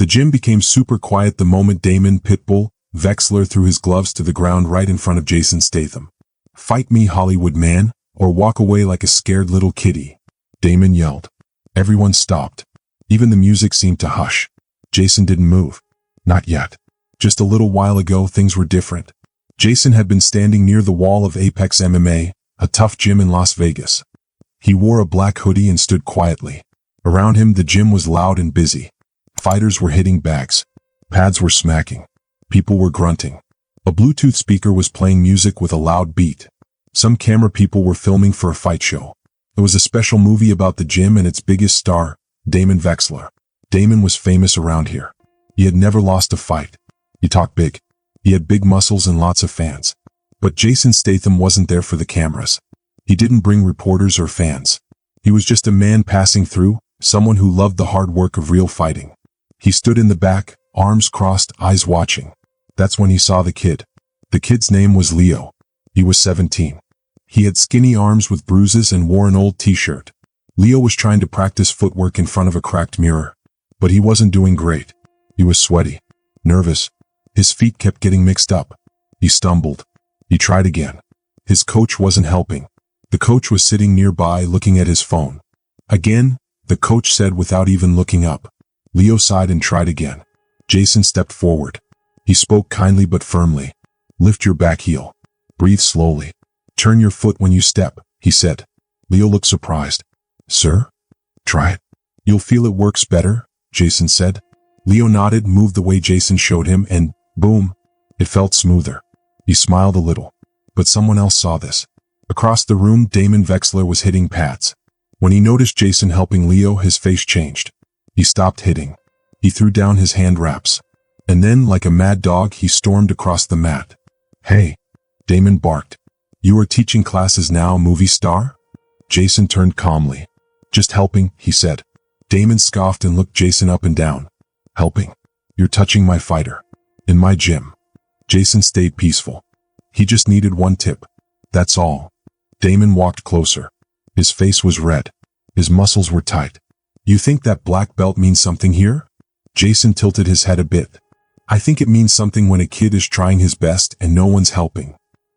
The gym became super quiet the moment Damon Pitbull Wexler threw his gloves to the ground right in front of Jason Statham. "Fight me, Hollywood man, or walk away like a scared little kitty," Damon yelled. Everyone stopped. Even the music seemed to hush. Jason didn't move. Not yet. Just a little while ago things were different. Jason had been standing near the wall of Apex MMA, a tough gym in Las Vegas. He wore a black hoodie and stood quietly. Around him the gym was loud and busy. Fighters were hitting bags. Pads were smacking. People were grunting. A Bluetooth speaker was playing music with a loud beat. Some camera people were filming for a fight show. It was a special movie about the gym and its biggest star, Damon Wexler. Damon was famous around here. He had never lost a fight. He talked big. He had big muscles and lots of fans. But Jason Statham wasn't there for the cameras. He didn't bring reporters or fans. He was just a man passing through, someone who loved the hard work of real fighting. He stood in the back, arms crossed, eyes watching. That's when he saw the kid. The kid's name was Leo. He was 17. He had skinny arms with bruises and wore an old t-shirt. Leo was trying to practice footwork in front of a cracked mirror. But he wasn't doing great. He was sweaty, nervous. His feet kept getting mixed up. He stumbled. He tried again. His coach wasn't helping. The coach was sitting nearby looking at his phone. Again, the coach said without even looking up. Leo sighed and tried again. Jason stepped forward. He spoke kindly but firmly. "Lift your back heel. Breathe slowly. Turn your foot when you step," he said. Leo looked surprised. "Sir? Try it. You'll feel it works better," Jason said. Leo nodded, moved the way Jason showed him, and boom, it felt smoother. He smiled a little. But someone else saw this. Across the room, Damon Wexler was hitting pads. When he noticed Jason helping Leo, his face changed. He stopped hitting. He threw down his hand wraps. And then, like a mad dog, he stormed across the mat. "Hey," Damon barked. "You are teaching classes now, movie star?" Jason turned calmly. "Just helping," he said. Damon scoffed and looked Jason up and down. "Helping? You're touching my fighter. In my gym." Jason stayed peaceful. He just needed one tip. That's all. Damon walked closer. His face was red. His muscles were tight. "You think that black belt means something here?" Jason tilted his head a bit. "I think it means something when a kid is trying his best and no one's helping."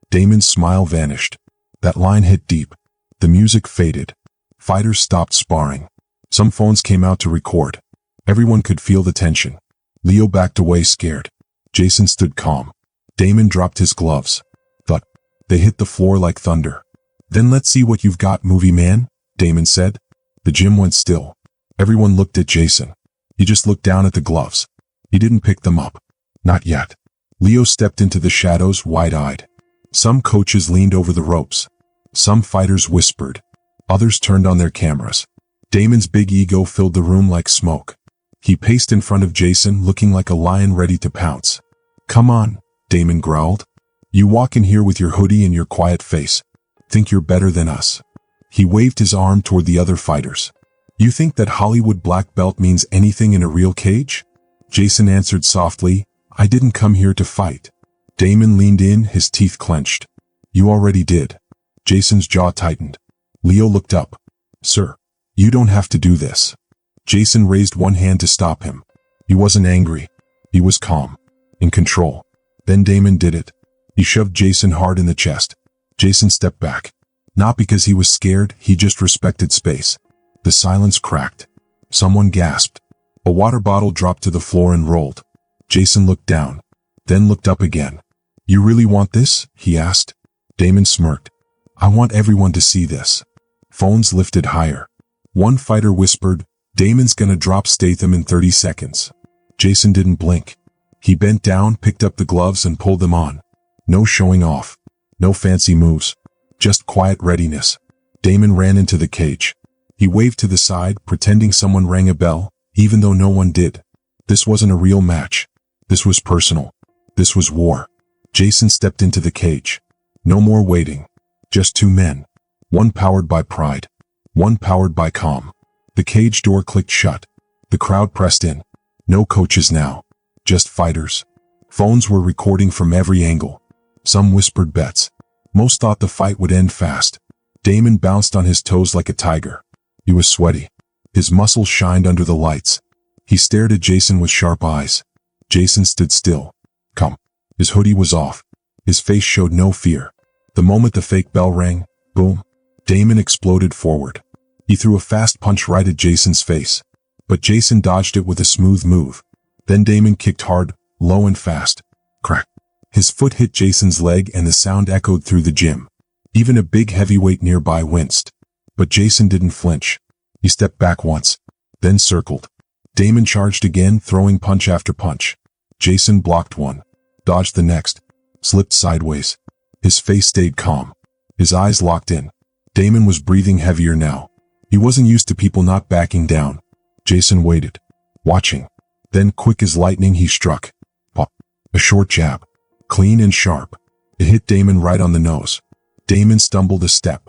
Damon's smile vanished. That line hit deep. The music faded. Fighters stopped sparring. Some phones came out to record. Everyone could feel the tension. Leo backed away scared. Jason stood calm. Damon dropped his gloves. Thud. They hit the floor like thunder. "Then let's see what you've got, movie man," Damon said. The gym went still. Everyone looked at Jason. He just looked down at the gloves. He didn't pick them up. Not yet. Leo stepped into the shadows, wide-eyed. Some coaches leaned over the ropes. Some fighters whispered. Others turned on their cameras. Damon's big ego filled the room like smoke. He paced in front of Jason, looking like a lion ready to pounce. "Come on," Damon growled. "You walk in here with your hoodie and your quiet face. Think you're better than us." He waved his arm toward the other fighters. "You think that Hollywood black belt means anything in a real cage?" Jason answered softly, "I didn't come here to fight." Damon leaned in, his teeth clenched. "You already did." Jason's jaw tightened. Leo looked up. "Sir, you don't have to do this." Jason raised one hand to stop him. He wasn't angry. He was calm. In control. Then Damon did it. He shoved Jason hard in the chest. Jason stepped back. Not because he was scared, he just respected space. The silence cracked. Someone gasped. A water bottle dropped to the floor and rolled. Jason looked down. Then looked up again. "You really want this?" he asked. Damon smirked. "I want everyone to see this." Phones lifted higher. One fighter whispered, "Damon's gonna drop Statham in 30 seconds. Jason didn't blink. He bent down, picked up the gloves and pulled them on. No showing off. No fancy moves. Just quiet readiness. Damon ran into the cage. He waved to the side, pretending someone rang a bell, even though no one did. This wasn't a real match. This was personal. This was war. Jason stepped into the cage. No more waiting. Just two men. One powered by pride. One powered by calm. The cage door clicked shut. The crowd pressed in. No coaches now. Just fighters. Phones were recording from every angle. Some whispered bets. Most thought the fight would end fast. Damon bounced on his toes like a tiger. He was sweaty. His muscles shined under the lights. He stared at Jason with sharp eyes. Jason stood still. Calm. His hoodie was off. His face showed no fear. The moment the fake bell rang, boom, Damon exploded forward. He threw a fast punch right at Jason's face. But Jason dodged it with a smooth move. Then Damon kicked hard, low and fast. Crack. His foot hit Jason's leg and the sound echoed through the gym. Even a big heavyweight nearby winced. But Jason didn't flinch. He stepped back once, then circled. Damon charged again, throwing punch after punch. Jason blocked one, dodged the next, slipped sideways. His face stayed calm. His eyes locked in. Damon was breathing heavier now. He wasn't used to people not backing down. Jason waited, watching. Then quick as lightning he struck. Pop. A short jab. Clean and sharp. It hit Damon right on the nose. Damon stumbled a step.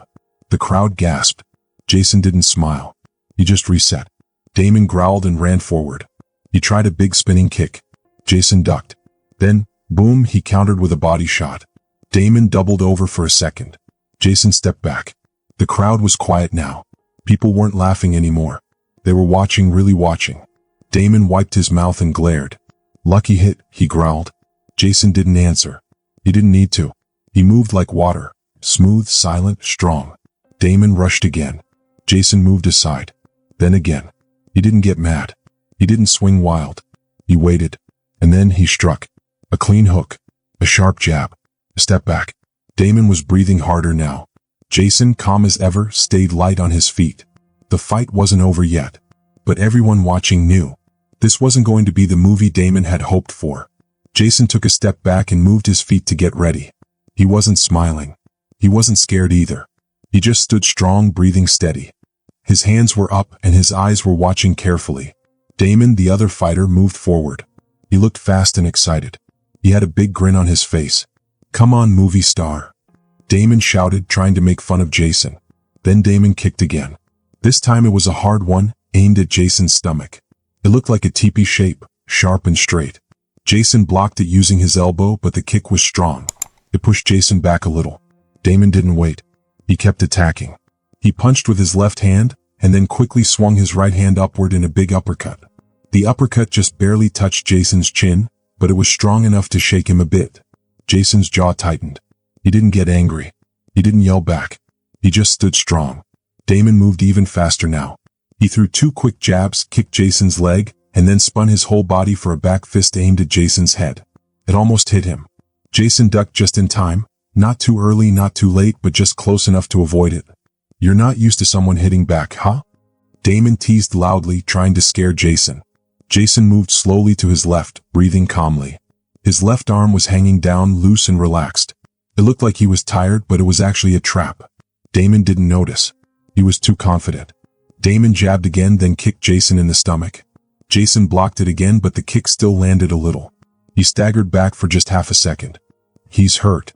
The crowd gasped. Jason didn't smile. He just reset. Damon growled and ran forward. He tried a big spinning kick. Jason ducked. Then, boom, he countered with a body shot. Damon doubled over for a second. Jason stepped back. The crowd was quiet now. People weren't laughing anymore. They were watching, really watching. Damon wiped his mouth and glared. Lucky hit, he growled. Jason didn't answer. He didn't need to. He moved like water. Smooth, silent, strong. Damon rushed again. Jason moved aside. Then again. He didn't get mad. He didn't swing wild. He waited. And then he struck. A clean hook. A sharp jab. A step back. Damon was breathing harder now. Jason, calm as ever, stayed light on his feet. The fight wasn't over yet. But everyone watching knew. This wasn't going to be the movie Damon had hoped for. Jason took a step back and moved his feet to get ready. He wasn't smiling. He wasn't scared either. He just stood strong, breathing steady. His hands were up and his eyes were watching carefully. Damon, the other fighter, moved forward. He looked fast and excited. He had a big grin on his face. Come on, movie star. Damon shouted, trying to make fun of Jason. Then Damon kicked again. This time it was a hard one, aimed at Jason's stomach. It looked like a teepee shape, sharp and straight. Jason blocked it using his elbow, but the kick was strong. It pushed Jason back a little. Damon didn't wait. He kept attacking. He punched with his left hand, and then quickly swung his right hand upward in a big uppercut. The uppercut just barely touched Jason's chin, but it was strong enough to shake him a bit. Jason's jaw tightened. He didn't get angry. He didn't yell back. He just stood strong. Damon moved even faster now. He threw 2 quick jabs, kicked Jason's leg, and then spun his whole body for a back fist aimed at Jason's head. It almost hit him. Jason ducked just in time. Not too early, not too late, but just close enough to avoid it. You're not used to someone hitting back, huh? Damon teased loudly, trying to scare Jason. Jason moved slowly to his left, breathing calmly. His left arm was hanging down, loose and relaxed. It looked like he was tired, but it was actually a trap. Damon didn't notice. He was too confident. Damon jabbed again, then kicked Jason in the stomach. Jason blocked it again, but the kick still landed a little. He staggered back for just half a second. He's hurt.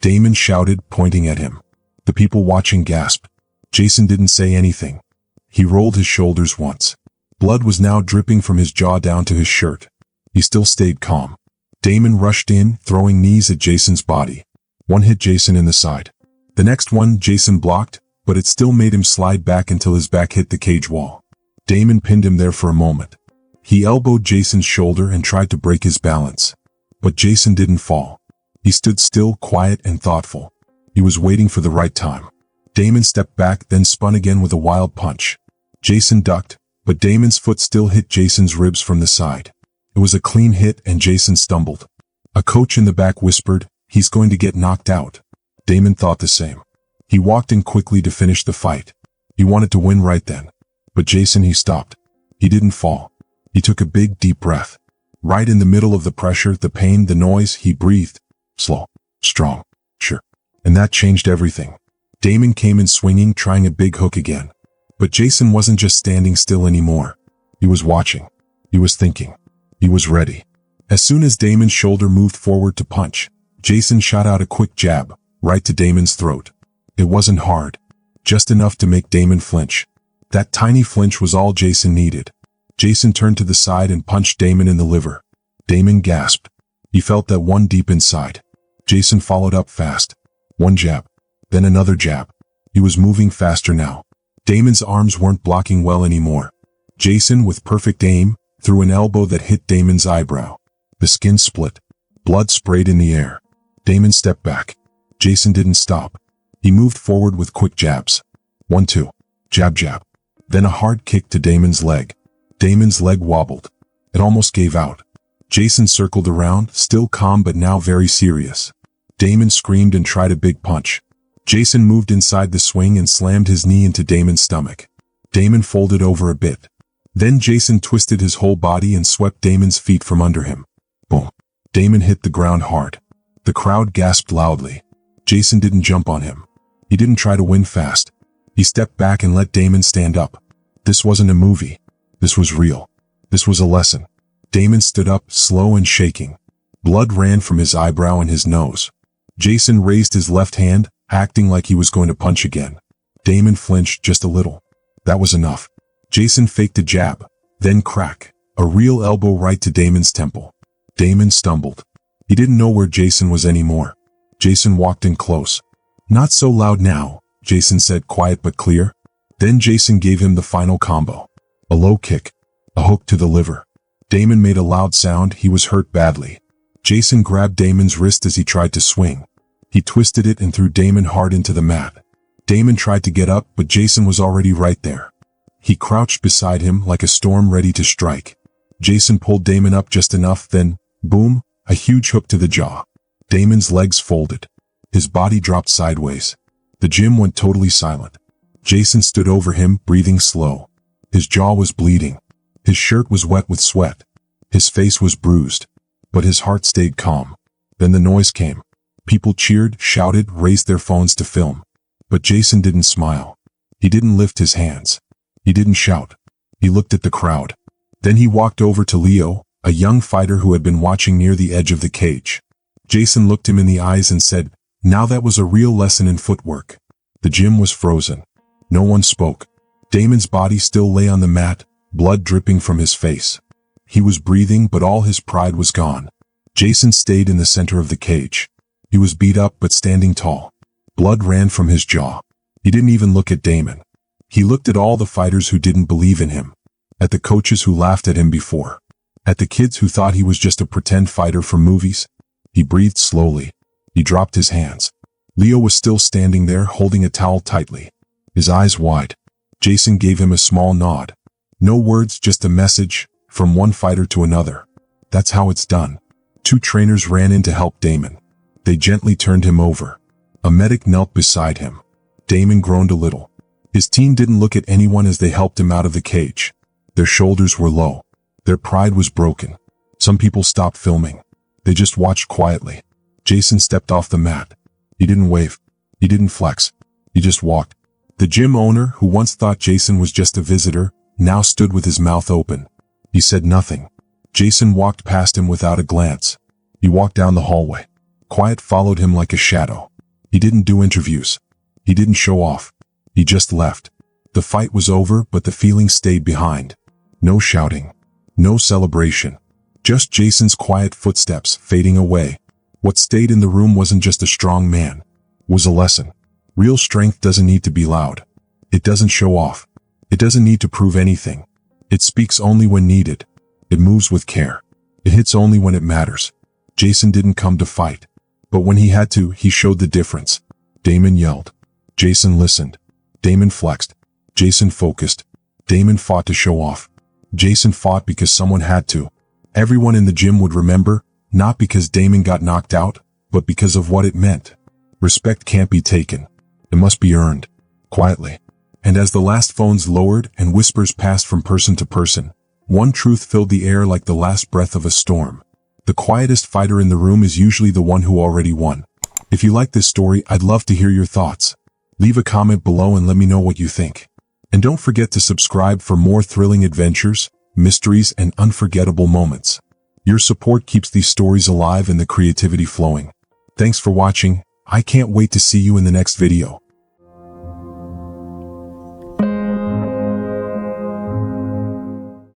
Damon shouted, pointing at him. The people watching gasped. Jason didn't say anything. He rolled his shoulders once. Blood was now dripping from his jaw down to his shirt. He still stayed calm. Damon rushed in, throwing knees at Jason's body. One hit Jason in the side. The next one Jason blocked, but it still made him slide back until his back hit the cage wall. Damon pinned him there for a moment. He elbowed Jason's shoulder and tried to break his balance. But Jason didn't fall. He stood still, quiet and thoughtful. He was waiting for the right time. Damon stepped back, then spun again with a wild punch. Jason ducked, but Damon's foot still hit Jason's ribs from the side. It was a clean hit and Jason stumbled. A coach in the back whispered, "He's going to get knocked out." Damon thought the same. He walked in quickly to finish the fight. He wanted to win right then. But Jason, he stopped. He didn't fall. He took a big, deep breath. Right in the middle of the pressure, the pain, the noise, he breathed. Slow. Strong. Sure. And that changed everything. Damon came in swinging, trying a big hook again. But Jason wasn't just standing still anymore. He was watching. He was thinking. He was ready. As soon as Damon's shoulder moved forward to punch, Jason shot out a quick jab, right to Damon's throat. It wasn't hard. Just enough to make Damon flinch. That tiny flinch was all Jason needed. Jason turned to the side and punched Damon in the liver. Damon gasped. He felt that one deep inside. Jason followed up fast. One jab. Then another jab. He was moving faster now. Damon's arms weren't blocking well anymore. Jason, with perfect aim, threw an elbow that hit Damon's eyebrow. The skin split. Blood sprayed in the air. Damon stepped back. Jason didn't stop. He moved forward with quick jabs. 1-2. Jab jab. Then a hard kick to Damon's leg. Damon's leg wobbled. It almost gave out. Jason circled around, still calm but now very serious. Damon screamed and tried a big punch. Jason moved inside the swing and slammed his knee into Damon's stomach. Damon folded over a bit. Then Jason twisted his whole body and swept Damon's feet from under him. Boom. Damon hit the ground hard. The crowd gasped loudly. Jason didn't jump on him. He didn't try to win fast. He stepped back and let Damon stand up. This wasn't a movie. This was real. This was a lesson. Damon stood up, slow and shaking. Blood ran from his eyebrow and his nose. Jason raised his left hand, acting like he was going to punch again. Damon flinched just a little. That was enough. Jason faked a jab, then crack. A real elbow right to Damon's temple. Damon stumbled. He didn't know where Jason was anymore. Jason walked in close. Not so loud now, Jason said, quiet but clear. Then Jason gave him the final combo. A low kick. A hook to the liver. Damon made a loud sound. He was hurt badly. Jason grabbed Damon's wrist as he tried to swing. He twisted it and threw Damon hard into the mat. Damon tried to get up, but Jason was already right there. He crouched beside him like a storm ready to strike. Jason pulled Damon up just enough, then, boom, a huge hook to the jaw. Damon's legs folded. His body dropped sideways. The gym went totally silent. Jason stood over him, breathing slow. His jaw was bleeding. His shirt was wet with sweat. His face was bruised. But his heart stayed calm. Then the noise came. People cheered, shouted, raised their phones to film. But Jason didn't smile. He didn't lift his hands. He didn't shout. He looked at the crowd. Then he walked over to Leo, a young fighter who had been watching near the edge of the cage. Jason looked him in the eyes and said, "Now that was a real lesson in footwork." The gym was frozen. No one spoke. Damon's body still lay on the mat, blood dripping from his face. He was breathing, but all his pride was gone. Jason stayed in the center of the cage. He was beat up but standing tall. Blood ran from his jaw. He didn't even look at Damon. He looked at all the fighters who didn't believe in him. At the coaches who laughed at him before. At the kids who thought he was just a pretend fighter from movies. He breathed slowly. He dropped his hands. Leo was still standing there, holding a towel tightly. His eyes wide. Jason gave him a small nod. No words, just a message, from one fighter to another. That's how it's done. 2 trainers ran in to help Damon. They gently turned him over. A medic knelt beside him. Damon groaned a little. His team didn't look at anyone as they helped him out of the cage. Their shoulders were low. Their pride was broken. Some people stopped filming. They just watched quietly. Jason stepped off the mat. He didn't wave. He didn't flex. He just walked. The gym owner, who once thought Jason was just a visitor, now stood with his mouth open. He said nothing. Jason walked past him without a glance. He walked down the hallway. Quiet followed him like a shadow. He didn't do interviews. He didn't show off. He just left. The fight was over, but the feeling stayed behind. No shouting. No celebration. Just Jason's quiet footsteps fading away. What stayed in the room wasn't just a strong man. It was a lesson. Real strength doesn't need to be loud. It doesn't show off. It doesn't need to prove anything. It speaks only when needed. It moves with care. It hits only when it matters. Jason didn't come to fight. But when he had to, he showed the difference. Damon yelled. Jason listened. Damon flexed. Jason focused. Damon fought to show off. Jason fought because someone had to. Everyone in the gym would remember, not because Damon got knocked out, but because of what it meant. Respect can't be taken. It must be earned. Quietly. And as the last phones lowered and whispers passed from person to person, one truth filled the air like the last breath of a storm. The quietest fighter in the room is usually the one who already won. If you like this story, I'd love to hear your thoughts. Leave a comment below and let me know what you think. And don't forget to subscribe for more thrilling adventures, mysteries, and unforgettable moments. Your support keeps these stories alive and the creativity flowing. Thanks for watching. I can't wait to see you in the next video.